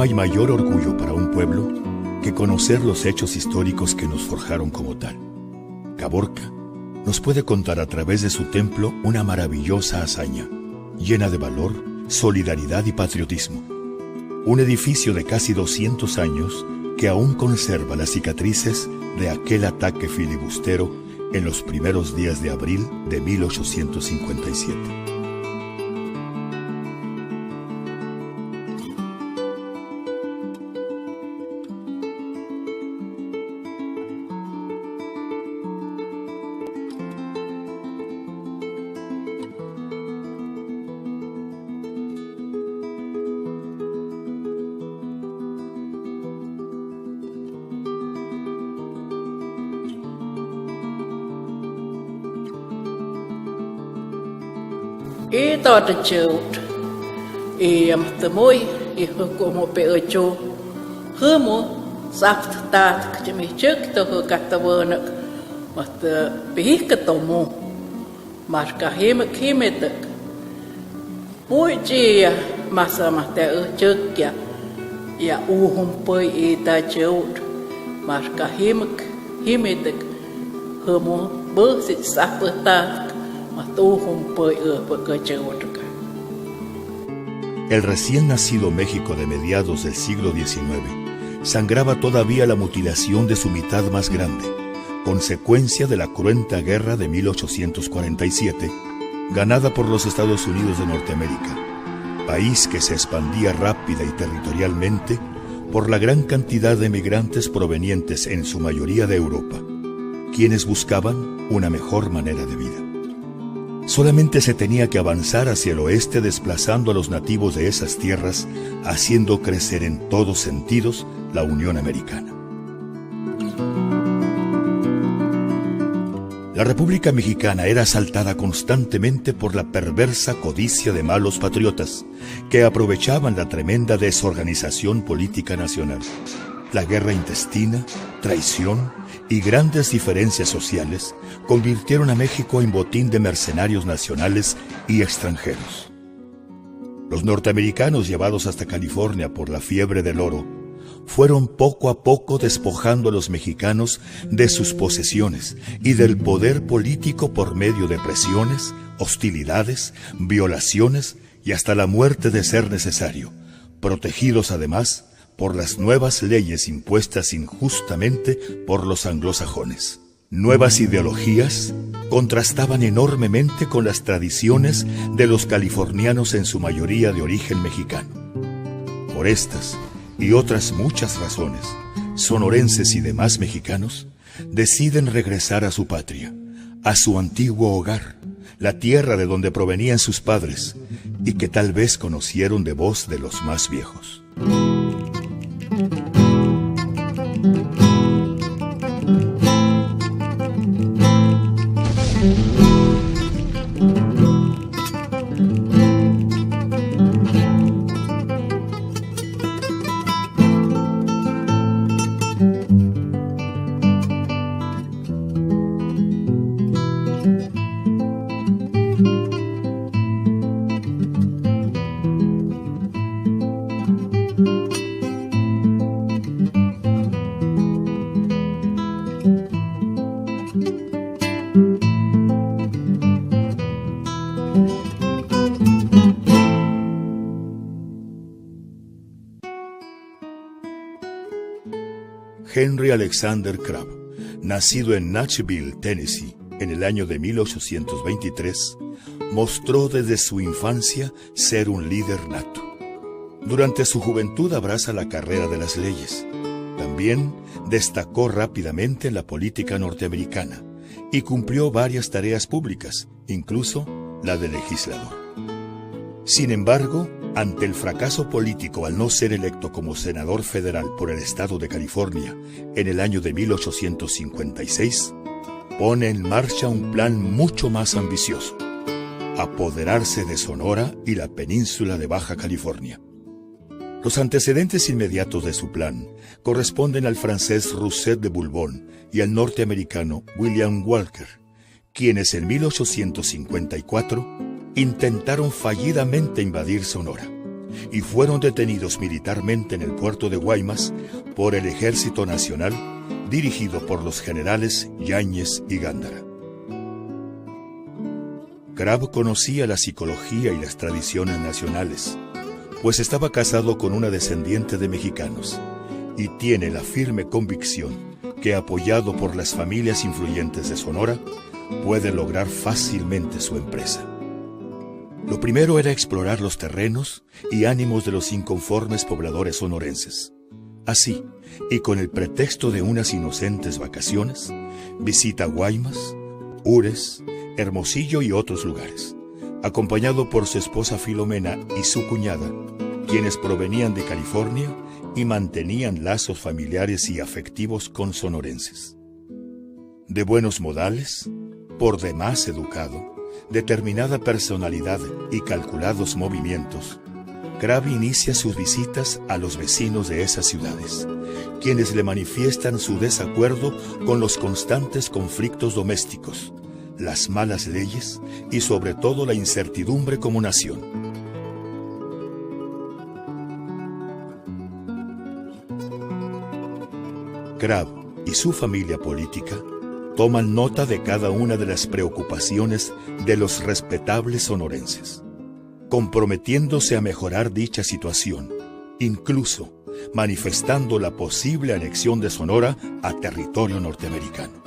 hay mayor orgullo para un pueblo que conocer los hechos históricos que nos forjaron como tal. Caborca nos puede contar a través de su templo una maravillosa hazaña, llena de valor, solidaridad y patriotismo. Un edificio de casi 200 años que aún conserva las cicatrices de aquel ataque filibustero en los primeros días de abril de 1857. Y todo chut, y amtamoi, y como peocho, humo, saft tat, que me chuk, to catabonak, mas pica tomo, marca himetak. Muy dia, masa mate chuk ya, ya poi y ta chut, marca himetak, humo, bursit sapatat. El recién nacido México de mediados del siglo XIX sangraba todavía la mutilación de su mitad más grande, consecuencia de la cruenta guerra de 1847, ganada por los Estados Unidos de Norteamérica, país que se expandía rápida y territorialmente por la gran cantidad de emigrantes provenientes en su mayoría de Europa, quienes buscaban una mejor manera de vida. Solamente se tenía que avanzar hacia el oeste desplazando a los nativos de esas tierras, haciendo crecer en todos sentidos la Unión Americana. La República Mexicana era asaltada constantemente por la perversa codicia de malos patriotas que aprovechaban la tremenda desorganización política nacional. La guerra intestina, traición y grandes diferencias sociales convirtieron a México en botín de mercenarios nacionales y extranjeros. Los norteamericanos, llevados hasta California por la fiebre del oro, fueron poco a poco despojando a los mexicanos de sus posesiones y del poder político por medio de presiones, hostilidades, violaciones y hasta la muerte de ser necesario, protegidos además por las nuevas leyes impuestas injustamente por los anglosajones. Nuevas ideologías contrastaban enormemente con las tradiciones de los californianos en su mayoría de origen mexicano. Por estas y otras muchas razones, sonorenses y demás mexicanos deciden regresar a su patria, a su antiguo hogar, la tierra de donde provenían sus padres y que tal vez conocieron de voz de los más viejos. Henry Alexander Crabb, nacido en Nashville, Tennessee, en el año de 1823, mostró desde su infancia ser un líder nato. Durante su juventud abraza la carrera de las leyes. También destacó rápidamente en la política norteamericana y cumplió varias tareas públicas, incluso la de legislador. Sin embargo, ante el fracaso político al no ser electo como senador federal por el estado de California en el año de 1856, pone en marcha un plan mucho más ambicioso: apoderarse de Sonora y la península de Baja California. Los antecedentes inmediatos de su plan corresponden al francés Rousset de Boulbon y al norteamericano William Walker, quienes en 1854 intentaron fallidamente invadir Sonora, y fueron detenidos militarmente en el puerto de Guaymas por el Ejército Nacional, dirigido por los generales Yáñez y Gándara. Crab conocía la psicología y las tradiciones nacionales, pues estaba casado con una descendiente de mexicanos, y tiene la firme convicción que, apoyado por las familias influyentes de Sonora, puede lograr fácilmente su empresa. Lo primero era explorar los terrenos y ánimos de los inconformes pobladores sonorenses. Así, y con el pretexto de unas inocentes vacaciones, visita Guaymas, Ures, Hermosillo y otros lugares, acompañado por su esposa Filomena y su cuñada, quienes provenían de California y mantenían lazos familiares y afectivos con sonorenses. De buenos modales, por demás educado, determinada personalidad y calculados movimientos, Crab inicia sus visitas a los vecinos de esas ciudades, quienes le manifiestan su desacuerdo con los constantes conflictos domésticos, las malas leyes y sobre todo la incertidumbre como nación. Crab y su familia política toman nota de cada una de las preocupaciones de los respetables sonorenses, comprometiéndose a mejorar dicha situación, incluso manifestando la posible anexión de Sonora a territorio norteamericano.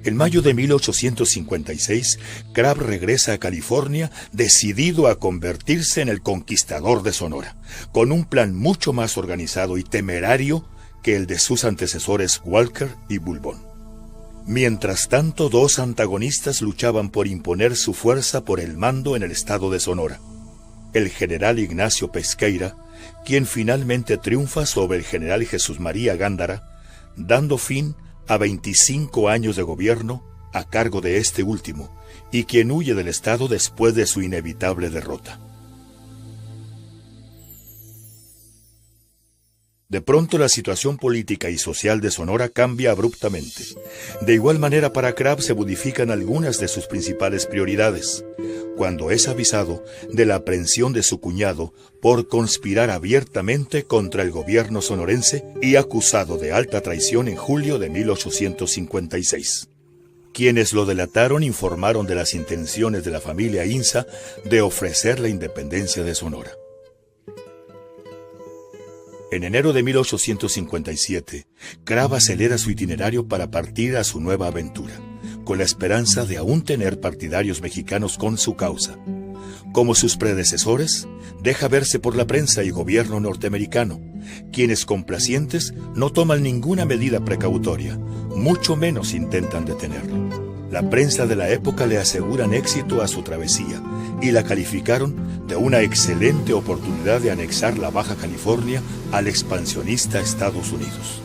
En mayo de 1856, Crab regresa a California decidido a convertirse en el conquistador de Sonora, con un plan mucho más organizado y temerario que el de sus antecesores Walker y Boulbon. Mientras tanto, dos antagonistas luchaban por imponer su fuerza por el mando en el estado de Sonora. El general Ignacio Pesqueira, quien finalmente triunfa sobre el general Jesús María Gándara, dando fin a 25 años de gobierno a cargo de este último, y quien huye del estado después de su inevitable derrota. De pronto la situación política y social de Sonora cambia abruptamente. De igual manera, para Crab se modifican algunas de sus principales prioridades, cuando es avisado de la aprehensión de su cuñado por conspirar abiertamente contra el gobierno sonorense y acusado de alta traición en julio de 1856. Quienes lo delataron informaron de las intenciones de la familia Inza de ofrecer la independencia de Sonora. En enero de 1857, Crab acelera su itinerario para partir a su nueva aventura, con la esperanza de aún tener partidarios mexicanos con su causa. Como sus predecesores, deja verse por la prensa y gobierno norteamericano, quienes complacientes no toman ninguna medida precautoria, mucho menos intentan detenerlo. La prensa de la época le aseguran éxito a su travesía y la calificaron de una excelente oportunidad de anexar la Baja California al expansionista Estados Unidos.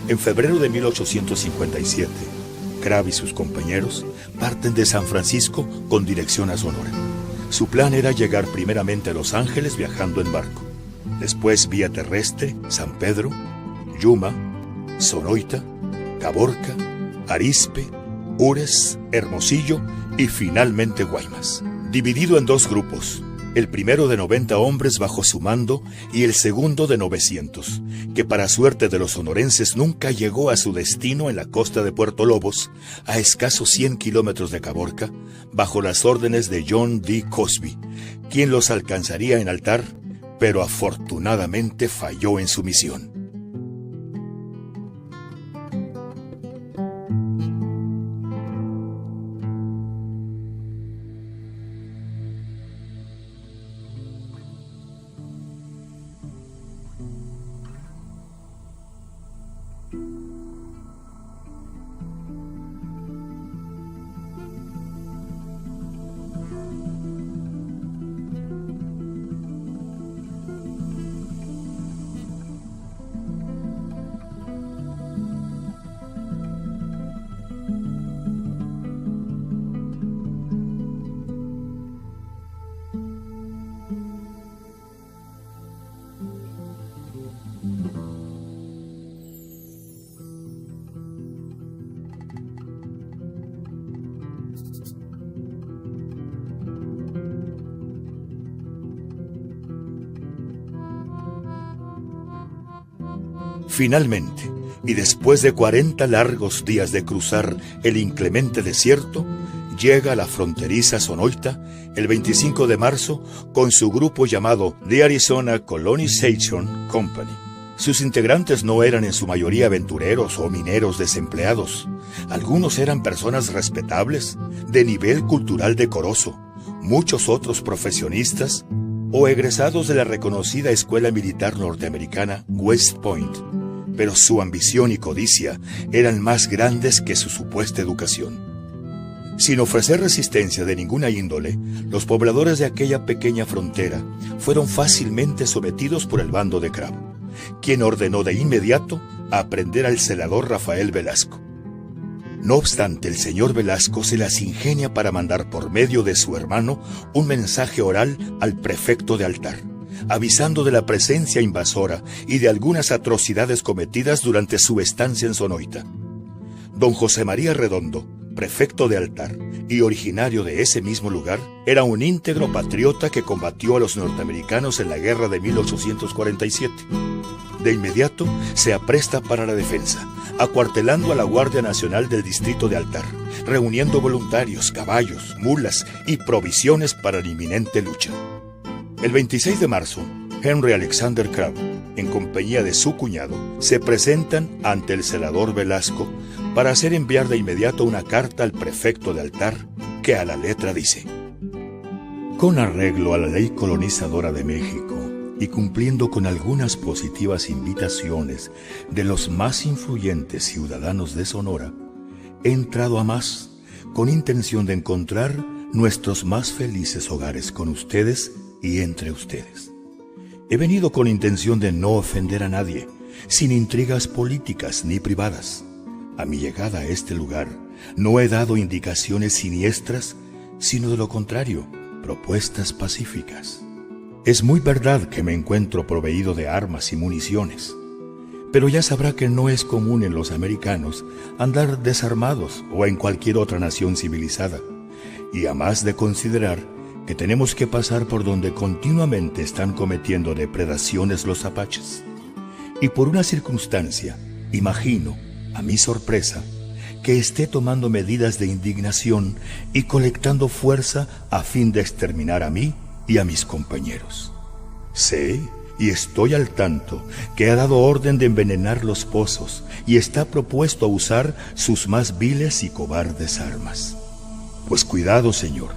En febrero de 1857, Crab y sus compañeros parten de San Francisco con dirección a Sonora. Su plan era llegar primeramente a Los Ángeles viajando en barco, después vía terrestre, San Pedro, Yuma, Sonoita, Caborca, Arizpe, Ures, Hermosillo y finalmente Guaymas. Dividido en dos grupos, el primero de 90 hombres bajo su mando y el segundo de 900, que para suerte de los sonorenses nunca llegó a su destino en la costa de Puerto Lobos, a escasos 100 kilómetros de Caborca, bajo las órdenes de John D. Cosby, quien los alcanzaría en altar, pero afortunadamente falló en su misión. Finalmente, y después de 40 largos días de cruzar el inclemente desierto, llega a la fronteriza Sonoita el 25 de marzo con su grupo llamado The Arizona Colonization Company. Sus integrantes no eran en su mayoría aventureros o mineros desempleados. Algunos eran personas respetables, de nivel cultural decoroso, muchos otros profesionistas o egresados de la reconocida escuela militar norteamericana West Point, pero su ambición y codicia eran más grandes que su supuesta educación. Sin ofrecer resistencia de ninguna índole, los pobladores de aquella pequeña frontera fueron fácilmente sometidos por el bando de Crab, quien ordenó de inmediato aprender al celador Rafael Velasco. No obstante, el señor Velasco se las ingenia para mandar por medio de su hermano un mensaje oral al prefecto de altar, avisando de la presencia invasora y de algunas atrocidades cometidas durante su estancia en Sonoita. Don José María Redondo, prefecto de altar y originario de ese mismo lugar, era un íntegro patriota que combatió a los norteamericanos en la guerra de 1847. De inmediato se apresta para la defensa, acuartelando a la Guardia Nacional del Distrito de Altar, reuniendo voluntarios, caballos, mulas y provisiones para la inminente lucha. El 26 de marzo, Henry Alexander Crab, en compañía de su cuñado, se presentan ante el celador Velasco para hacer enviar de inmediato una carta al prefecto de altar que a la letra dice: con arreglo a la ley colonizadora de México y cumpliendo con algunas positivas invitaciones de los más influyentes ciudadanos de Sonora, he entrado a más con intención de encontrar nuestros más felices hogares con ustedes y entre ustedes. He venido con intención de no ofender a nadie, sin intrigas políticas ni privadas. A mi llegada a este lugar, no he dado indicaciones siniestras, sino de lo contrario, propuestas pacíficas. Es muy verdad que me encuentro proveído de armas y municiones, pero ya sabrá que no es común en los americanos andar desarmados o en cualquier otra nación civilizada, y a más de considerar que tenemos que pasar por donde continuamente están cometiendo depredaciones los apaches. Y por una circunstancia, imagino, a mi sorpresa, que esté tomando medidas de indignación y colectando fuerza a fin de exterminar a mí y a mis compañeros. Sé y estoy al tanto que ha dado orden de envenenar los pozos y está propuesto a usar sus más viles y cobardes armas. Pues cuidado, señor,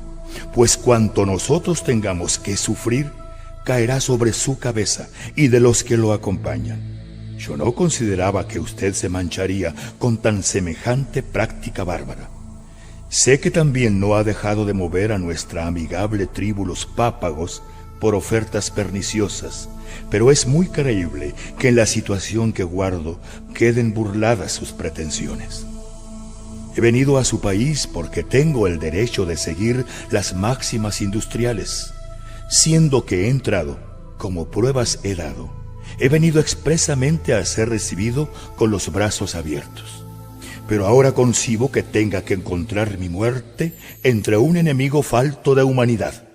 pues cuanto nosotros tengamos que sufrir, caerá sobre su cabeza y de los que lo acompañan. Yo no consideraba que usted se mancharía con tan semejante práctica bárbara. Sé que también no ha dejado de mover a nuestra amigable tribu los pápagos por ofertas perniciosas, pero es muy creíble que en la situación que guardo queden burladas sus pretensiones. He venido a su país porque tengo el derecho de seguir las máximas industriales, siendo que he entrado, como pruebas he dado. He venido expresamente a ser recibido con los brazos abiertos. Pero ahora concibo que tenga que encontrar mi muerte entre un enemigo falto de humanidad.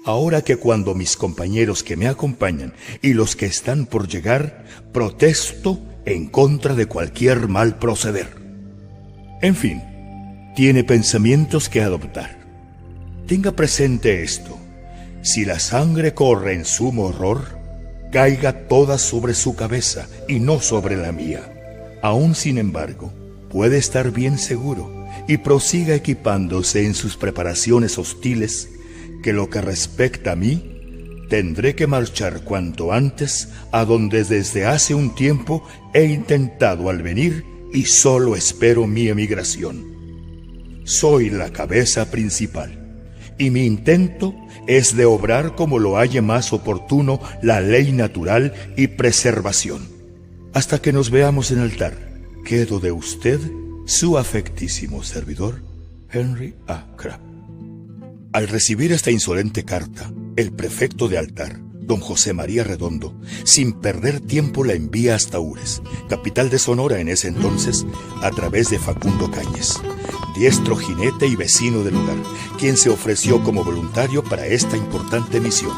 Ahora que cuando mis compañeros que me acompañan y los que están por llegar, protesto en contra de cualquier mal proceder. En fin, tiene pensamientos que adoptar. Tenga presente esto: si la sangre corre en sumo horror, caiga toda sobre su cabeza y no sobre la mía. Aún sin embargo, puede estar bien seguro y prosiga equipándose en sus preparaciones hostiles, que lo que respecta a mí, tendré que marchar cuanto antes a donde desde hace un tiempo he intentado al venir y solo espero mi emigración. Soy la cabeza principal, y mi intento es de obrar como lo halle más oportuno la ley natural y preservación. Hasta que nos veamos en altar, quedo de usted su afectísimo servidor, Henry A. Crab. Al recibir esta insolente carta, el prefecto de altar, don José María Redondo, sin perder tiempo la envía hasta Ures, capital de Sonora en ese entonces, a través de Facundo Cáñez, diestro jinete y vecino del lugar, quien se ofreció como voluntario para esta importante misión.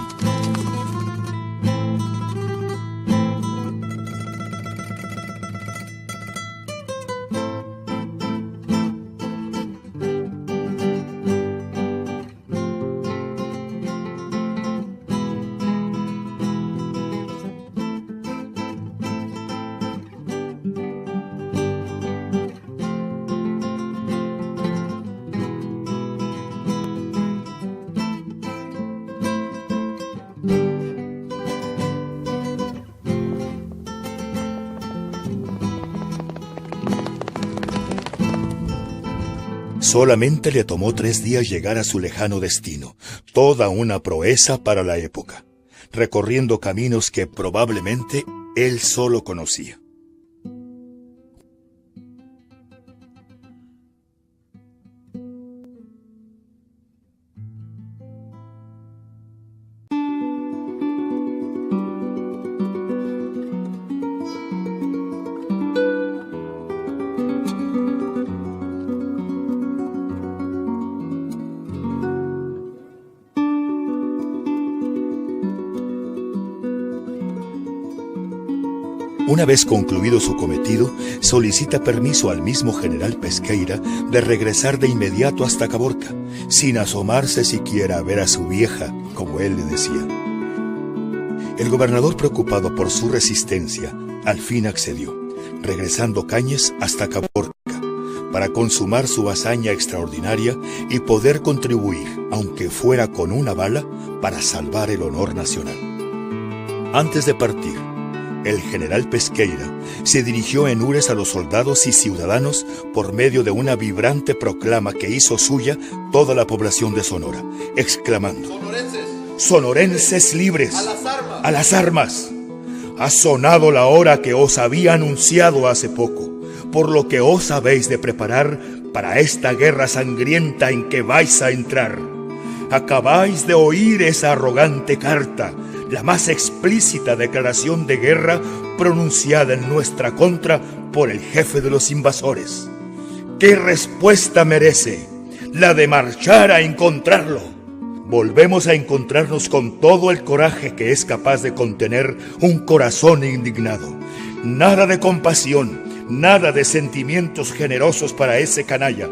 Solamente le tomó 3 días llegar a su lejano destino, toda una proeza para la época, recorriendo caminos que probablemente él solo conocía. Una vez concluido su cometido, solicita permiso al mismo general Pesqueira de regresar de inmediato hasta Caborca, sin asomarse siquiera a ver a su vieja, como él le decía. El gobernador, preocupado por su resistencia, al fin accedió, regresando Cañes hasta Caborca, para consumar su hazaña extraordinaria y poder contribuir, aunque fuera con una bala, para salvar el honor nacional. Antes de partir, el general Pesqueira se dirigió en Ures a los soldados y ciudadanos por medio de una vibrante proclama que hizo suya toda la población de Sonora, exclamando: ¡Sonorenses libres! ¡A las armas! Ha sonado la hora que os había anunciado hace poco, por lo que os habéis de preparar para esta guerra sangrienta en que vais a entrar. Acabáis de oír esa arrogante carta, la más explícita declaración de guerra pronunciada en nuestra contra por el jefe de los invasores. ¿Qué respuesta merece? La de marchar a encontrarlo. Volvemos a encontrarnos con todo el coraje que es capaz de contener un corazón indignado. Nada de compasión, nada de sentimientos generosos para ese canalla.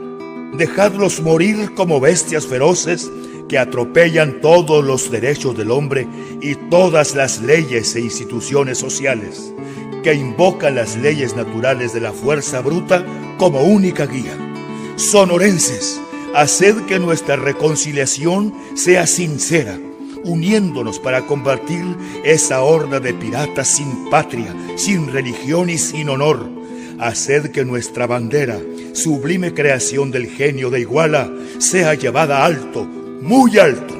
Dejadlos morir como bestias feroces que atropellan todos los derechos del hombre y todas las leyes e instituciones sociales, que invocan las leyes naturales de la fuerza bruta como única guía. Sonorenses, haced que nuestra reconciliación sea sincera, uniéndonos para combatir esa horda de piratas sin patria, sin religión y sin honor. Haced que nuestra bandera, sublime creación del genio de Iguala, sea llevada alto, muy alto.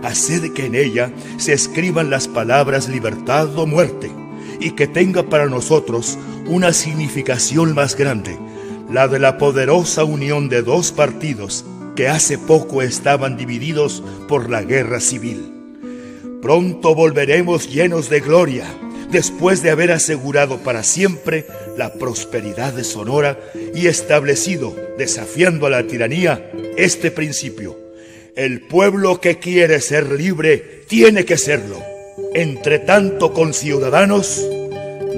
Haced que en ella se escriban las palabras libertad o muerte, y que tenga para nosotros una significación más grande, la de la poderosa unión de 2 partidos que hace poco estaban divididos por la guerra civil. Pronto volveremos llenos de gloria, después de haber asegurado para siempre la prosperidad de Sonora y establecido, desafiando a la tiranía, este principio: el pueblo que quiere ser libre tiene que serlo. Entre tanto, conciudadanos,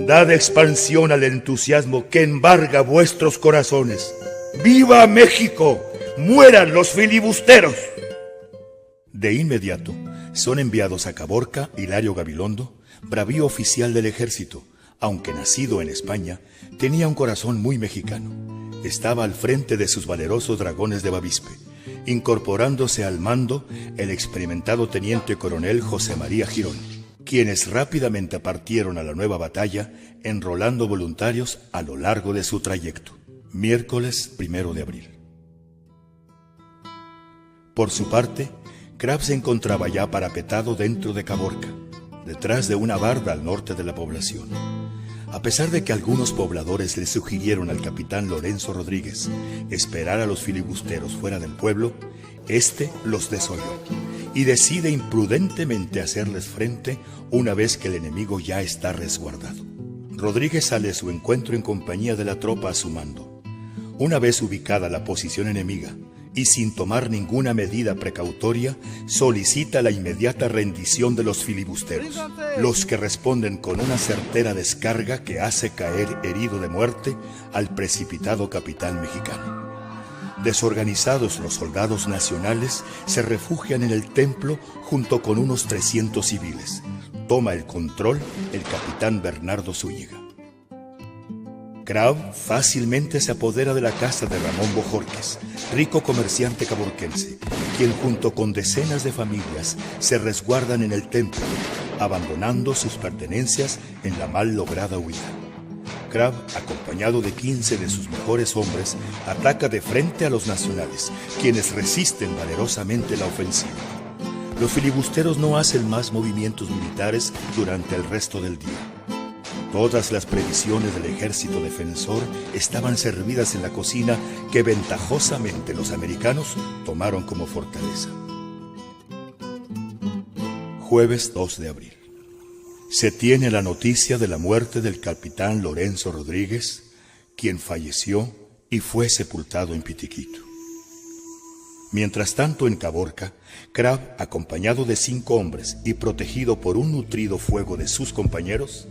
dad expansión al entusiasmo que embarga vuestros corazones. ¡Viva México! ¡Mueran los filibusteros! De inmediato son enviados a Caborca Hilario Gabilondo, bravío oficial del ejército, aunque nacido en España, tenía un corazón muy mexicano. Estaba al frente de sus valerosos dragones de Bavispe, incorporándose al mando el experimentado teniente coronel José María Girón, quienes rápidamente partieron a la nueva batalla, enrolando voluntarios a lo largo de su trayecto. Miércoles 1 de abril. Por su parte, Crabb se encontraba ya parapetado dentro de Caborca, detrás de una barda al norte de la población. A pesar de que algunos pobladores le sugirieron al capitán Lorenzo Rodríguez esperar a los filibusteros fuera del pueblo, éste los desoyó y decide imprudentemente hacerles frente una vez que el enemigo ya está resguardado. Rodríguez sale a su encuentro en compañía de la tropa a su mando. Una vez ubicada la posición enemiga y sin tomar ninguna medida precautoria, solicita la inmediata rendición de los filibusteros, los que responden con una certera descarga que hace caer herido de muerte al precipitado capitán mexicano. Desorganizados, los soldados nacionales se refugian en el templo junto con unos 300 civiles. Toma el control el capitán Bernardo Zúñiga. Crabb fácilmente se apodera de la casa de Ramón Bojorquez, rico comerciante caborquense, quien junto con decenas de familias se resguardan en el templo, abandonando sus pertenencias en la mal lograda huida. Crab, acompañado de 15 de sus mejores hombres, ataca de frente a los nacionales, quienes resisten valerosamente la ofensiva. Los filibusteros no hacen más movimientos militares durante el resto del día. Todas las previsiones del ejército defensor estaban servidas en la cocina que ventajosamente los americanos tomaron como fortaleza. Jueves 2 de abril. Se tiene la noticia de la muerte del capitán Lorenzo Rodríguez, quien falleció y fue sepultado en Pitiquito. Mientras tanto, en Caborca, Crab, acompañado de 5 hombres y protegido por un nutrido fuego de sus compañeros,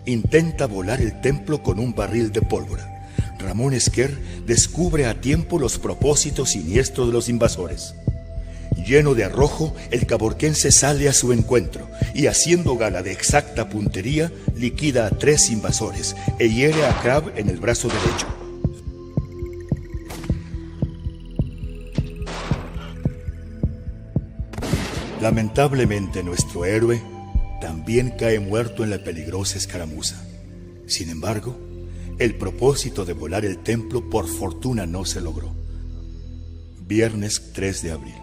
intenta volar el templo con un barril de pólvora. Ramón Esquer descubre a tiempo los propósitos siniestros de los invasores. Lleno de arrojo, el caborquense sale a su encuentro y, haciendo gala de exacta puntería, liquida a 3 invasores e hiere a Crab en el brazo derecho. Lamentablemente, nuestro héroe también cae muerto en la peligrosa escaramuza. Sin embargo, el propósito de volar el templo por fortuna no se logró. Viernes 3 de abril.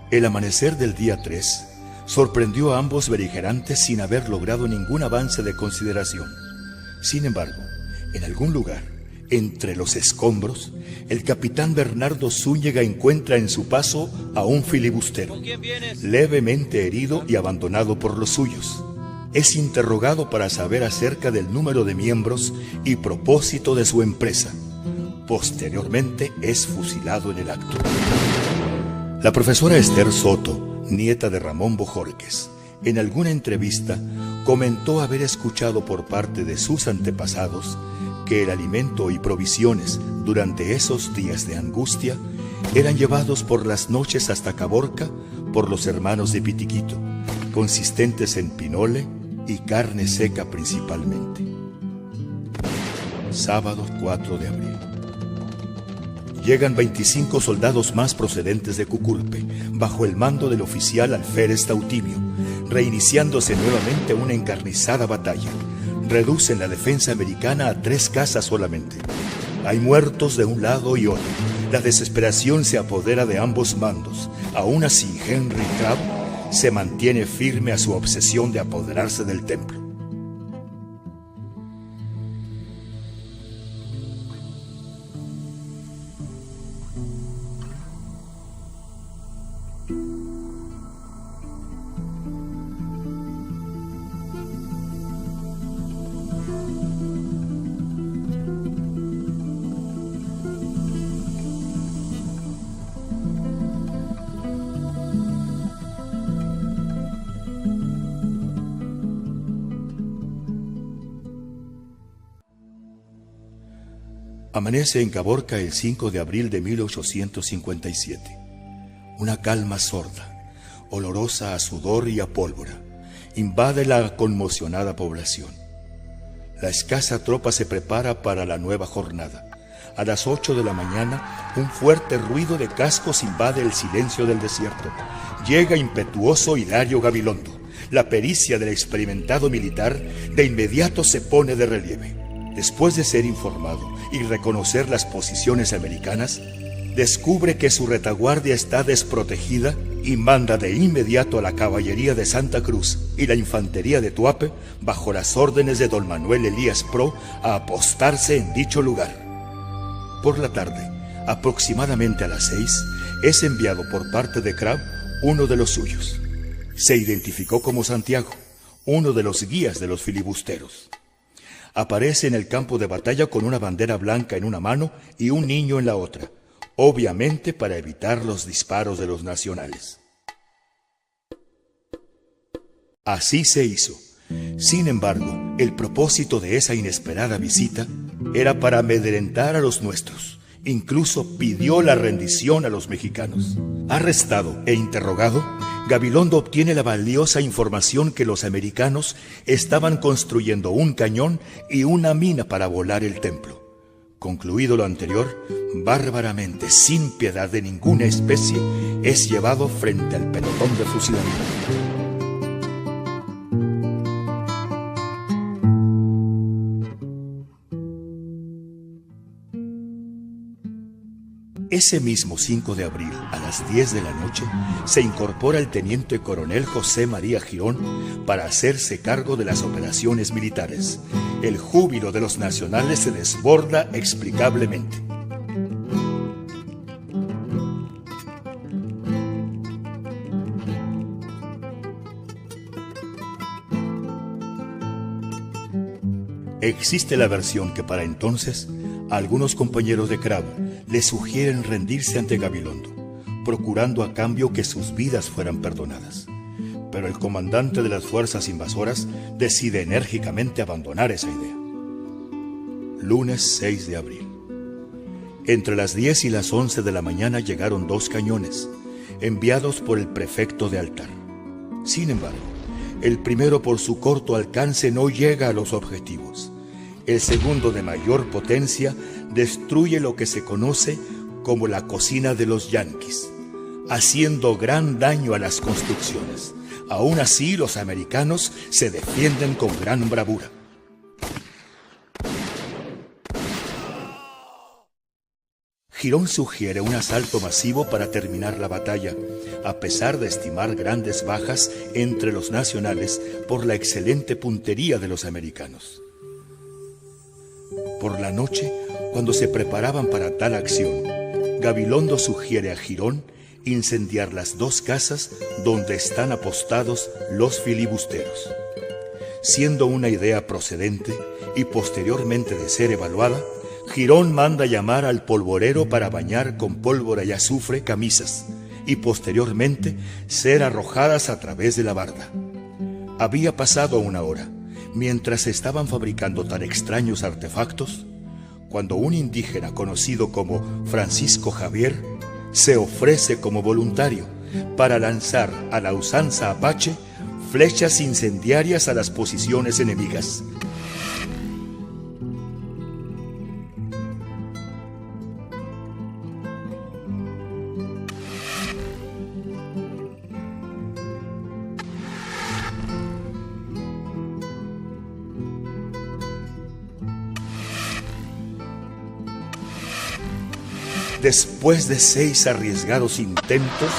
El amanecer del día 3 sorprendió a ambos beligerantes sin haber logrado ningún avance de consideración. Sin embargo, en algún lugar, entre los escombros, el capitán Bernardo Zúñiga encuentra en su paso a un filibustero, levemente herido y abandonado por los suyos. Es interrogado para saber acerca del número de miembros y propósito de su empresa. Posteriormente es fusilado en el acto. La profesora Esther Soto, nieta de Ramón Bojorquez, en alguna entrevista comentó haber escuchado por parte de sus antepasados que el alimento y provisiones durante esos días de angustia eran llevados por las noches hasta Caborca por los hermanos de Pitiquito, consistentes en pinole y carne seca principalmente. Sábado 4 de abril. Llegan 25 soldados más procedentes de Cuculpe, bajo el mando del oficial alférez Tautimio, reiniciándose nuevamente una encarnizada batalla. Reducen la defensa americana a 3 casas solamente. Hay muertos de un lado y otro. La desesperación se apodera de ambos mandos. Aún así, Henry Crab se mantiene firme a su obsesión de apoderarse del templo. Amanece en Caborca el 5 de abril de 1857. Una calma sorda, olorosa a sudor y a pólvora, invade la conmocionada población. La escasa tropa se prepara para la nueva jornada. A las 8 de la mañana, un fuerte ruido de cascos invade el silencio del desierto. Llega impetuoso Hilario Gabilondo. La pericia del experimentado militar de inmediato se pone de relieve. Después de ser informado y reconocer las posiciones americanas, descubre que su retaguardia está desprotegida y manda de inmediato a la caballería de Santa Cruz y la infantería de Tuape, bajo las órdenes de don Manuel Elías Pro, a apostarse en dicho lugar. Por la tarde, aproximadamente a las 6, es enviado por parte de Crab uno de los suyos. Se identificó como Santiago, uno de los guías de los filibusteros. Aparece en el campo de batalla con una bandera blanca en una mano y un niño en la otra, obviamente para evitar los disparos de los nacionales. Así se hizo. Sin embargo, el propósito de esa inesperada visita era para amedrentar a los nuestros. Incluso pidió la rendición a los mexicanos. Arrestado e interrogado, Gabilondo obtiene la valiosa información que los americanos estaban construyendo un cañón y una mina para volar el templo. Concluido lo anterior, bárbaramente, sin piedad de ninguna especie, es llevado frente al pelotón de fusilamiento. Ese mismo 5 de abril, a las 10 de la noche, se incorpora el teniente coronel José María Girón para hacerse cargo de las operaciones militares. El júbilo de los nacionales se desborda explicablemente. Existe la versión que para entonces algunos compañeros de Cravo le sugieren rendirse ante Gabilondo, procurando a cambio que sus vidas fueran perdonadas. Pero el comandante de las fuerzas invasoras decide enérgicamente abandonar esa idea. Lunes 6 de abril. Entre las 10 y las 11 de la mañana llegaron 2 cañones, enviados por el prefecto de Altar. Sin embargo, el primero por su corto alcance no llega a los objetivos. El segundo, de mayor potencia, destruye lo que se conoce como la cocina de los yanquis, haciendo gran daño a las construcciones. Aún así, los americanos se defienden con gran bravura. Girón sugiere un asalto masivo para terminar la batalla, a pesar de estimar grandes bajas entre los nacionales por la excelente puntería de los americanos. Por la noche, cuando se preparaban para tal acción, Gabilondo sugiere a Girón incendiar las 2 casas donde están apostados los filibusteros. Siendo una idea procedente y posteriormente de ser evaluada, Girón manda llamar al polvorero para bañar con pólvora y azufre camisas y posteriormente ser arrojadas a través de la barda. Había pasado 1 hora, mientras estaban fabricando tan extraños artefactos, cuando un indígena conocido como Francisco Javier se ofrece como voluntario para lanzar a la usanza apache flechas incendiarias a las posiciones enemigas. Después de 6 arriesgados intentos,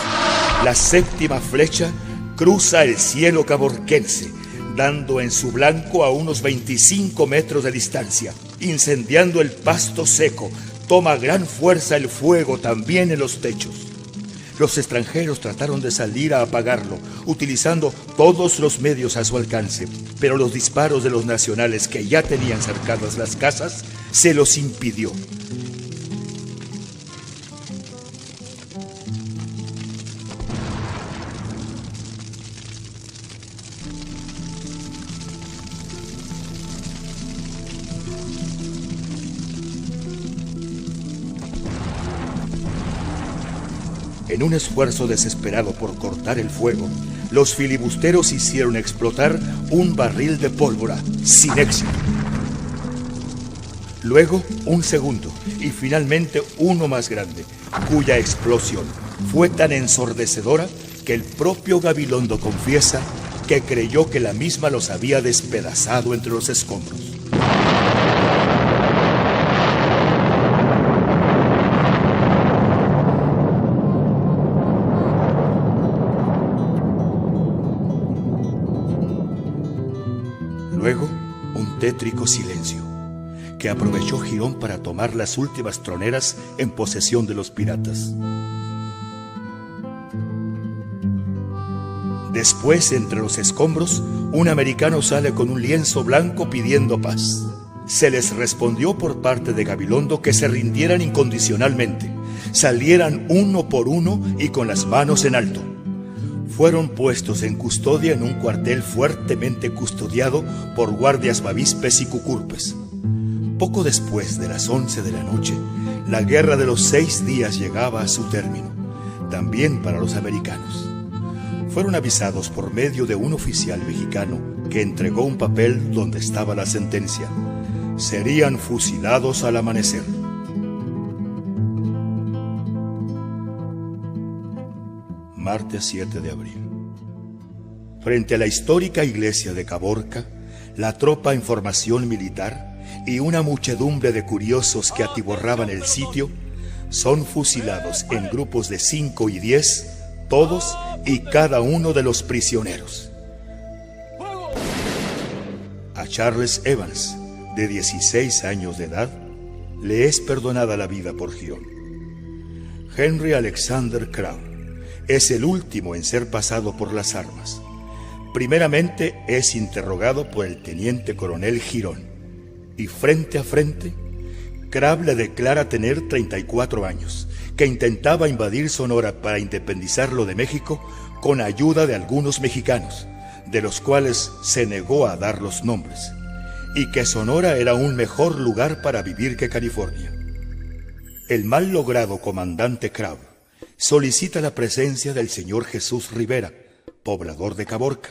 la 7ª flecha cruza el cielo caborquense, dando en su blanco a unos 25 metros de distancia, incendiando el pasto seco. Toma gran fuerza el fuego también en los techos. Los extranjeros trataron de salir a apagarlo, utilizando todos los medios a su alcance, pero los disparos de los nacionales que ya tenían cercadas las casas se los impidió. En un esfuerzo desesperado por cortar el fuego, los filibusteros hicieron explotar un barril de pólvora, sin éxito. Luego, un segundo, y finalmente uno más grande, cuya explosión fue tan ensordecedora que el propio Gabilondo confiesa que creyó que la misma los había despedazado entre los escombros. Luego, un tétrico silencio, que aprovechó Girón para tomar las últimas troneras en posesión de los piratas. Después, entre los escombros, un americano sale con un lienzo blanco pidiendo paz. Se les respondió por parte de Gabilondo que se rindieran incondicionalmente, salieran uno por uno y con las manos en alto. Fueron puestos en custodia en un cuartel fuertemente custodiado por guardias bavispes y cucurpes. Poco después de las 11 de la noche, la guerra de los 6 días llegaba a su término, también para los americanos. Fueron avisados por medio de un oficial mexicano que entregó un papel donde estaba la sentencia. Serían fusilados al amanecer. Martes 7 de abril. Frente a la histórica iglesia de Caborca, la tropa en formación militar y una muchedumbre de curiosos que atiborraban el sitio son fusilados en grupos de 5 y 10, todos y cada uno de los prisioneros. A Charles Evans, de 16 años de edad, le es perdonada la vida por Girón. Henry Alexander Crowe es el último en ser pasado por las armas. Primeramente es interrogado por el teniente coronel Girón y frente a frente, Crowe le declara tener 34 años, que intentaba invadir Sonora para independizarlo de México con ayuda de algunos mexicanos, de los cuales se negó a dar los nombres, y que Sonora era un mejor lugar para vivir que California. El mal logrado comandante Crowe solicita la presencia del señor Jesús Rivera, poblador de Caborca,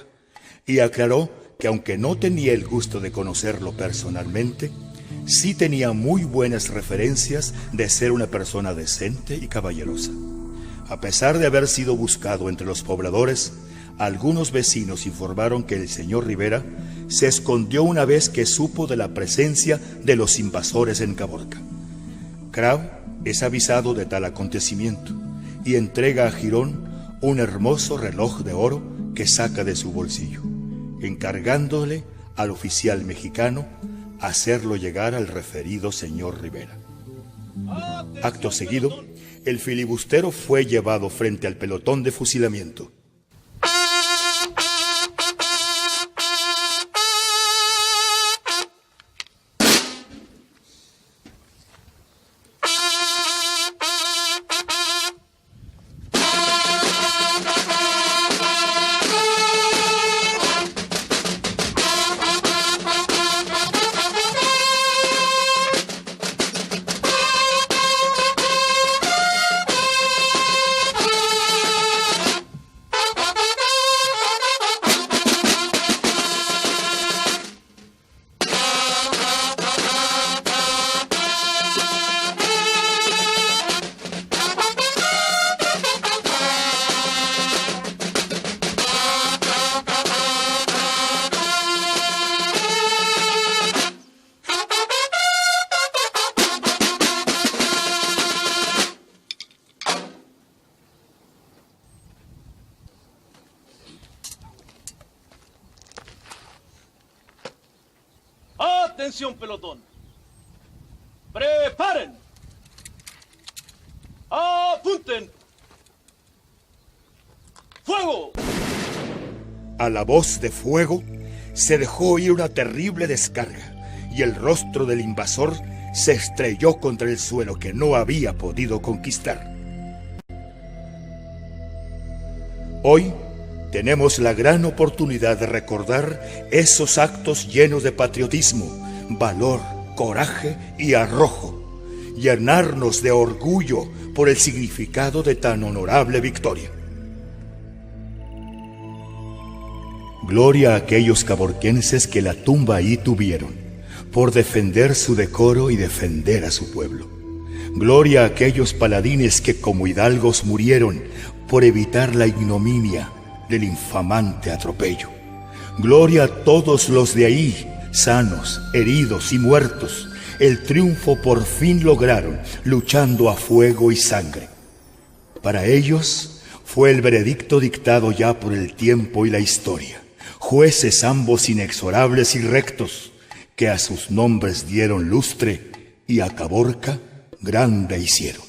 y aclaró que aunque no tenía el gusto de conocerlo personalmente, sí tenía muy buenas referencias de ser una persona decente y caballerosa. A pesar de haber sido buscado entre los pobladores, algunos vecinos informaron que el señor Rivera se escondió una vez que supo de la presencia de los invasores en Caborca. Crowe es avisado de tal acontecimiento y entrega a Girón un hermoso reloj de oro que saca de su bolsillo, encargándole al oficial mexicano hacerlo llegar al referido señor Rivera. Acto seguido, el filibustero fue llevado frente al pelotón de fusilamiento. Atención, pelotón. Preparen. Apunten. ¡Fuego! A la voz de fuego se dejó oír una terrible descarga y el rostro del invasor se estrelló contra el suelo que no había podido conquistar. Hoy tenemos la gran oportunidad de recordar esos actos llenos de patriotismo, valor, coraje y arrojo, llenarnos de orgullo por el significado de tan honorable victoria. Gloria a aquellos caborquenses que la tumba ahí tuvieron, por defender su decoro y defender a su pueblo. Gloria a aquellos paladines que como hidalgos murieron por evitar la ignominia del infamante atropello. Gloria a todos los de ahí, sanos, heridos y muertos. El triunfo por fin lograron, luchando a fuego y sangre. Para ellos fue el veredicto dictado ya por el tiempo y la historia, jueces ambos inexorables y rectos, que a sus nombres dieron lustre y a Caborca grande hicieron.